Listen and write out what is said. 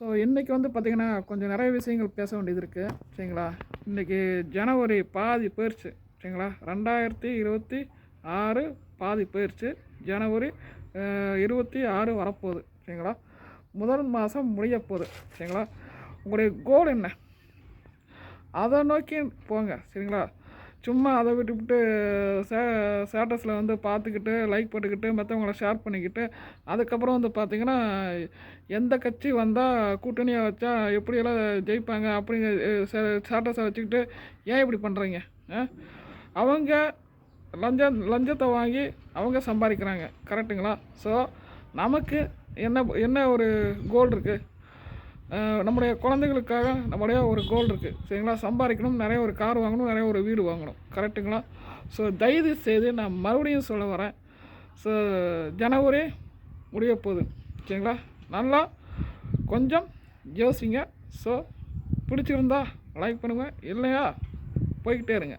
So இன்றைக்கி வந்து பார்த்திங்கன்னா கொஞ்சம் நிறைய விஷயங்கள் பேச வேண்டியது இருக்குது சரிங்களா. இன்றைக்கி ஜனவரி பாதி போயிடுச்சு சரிங்களா. 2026 பாதி போயிடுச்சு. ஜனவரி 26 வரப்போகுது சரிங்களா. முதல் மாதம் முடிய போகுது சரிங்களா. உங்களுடைய கோல் என்ன, அதை நோக்கி போங்க சரிங்களா. சும்மா அதை விட்டுவிட்டு ஸ்டேட்டஸில் வந்து பார்த்துக்கிட்டு லைக் போட்டுக்கிட்டு மற்றவங்கள ஷேர் பண்ணிக்கிட்டு அதுக்கப்புறம் வந்து பார்த்திங்கன்னா எந்த கட்சி வந்தால் கூட்டணியாக வச்சா எப்படியெல்லாம் ஜெயிப்பாங்க அப்படிங்க ஸ்டேட்டஸை வச்சுக்கிட்டு ஏன் இப்படி பண்ணுறீங்க? அவங்க லஞ்சத்தை வாங்கி அவங்க சம்பாதிக்கிறாங்க கரெக்டுங்களா. ஸோ நமக்கு என்ன ஒரு கோல் இருக்குது, நம்முடைய குழந்தைகளுக்காக நம்முடைய ஒரு கோல் இருக்குது சரிங்களா. சம்பாதிக்கணும், நிறைய ஒரு கார் வாங்கணும், நிறைய ஒரு வீடு வாங்கணும் கரெக்டுங்களா. ஸோ தயவு செய்து நான் மறுபடியும் சொல்ல வரேன். ஸோ ஜனவரி முடிய போகுது சரிங்களா. நல்லா கொஞ்சம் யோசிங்க. ஸோ பிடிச்சிருந்தா லைக் பண்ணுங்கள், இல்லையா போய்கிட்டே இருங்க.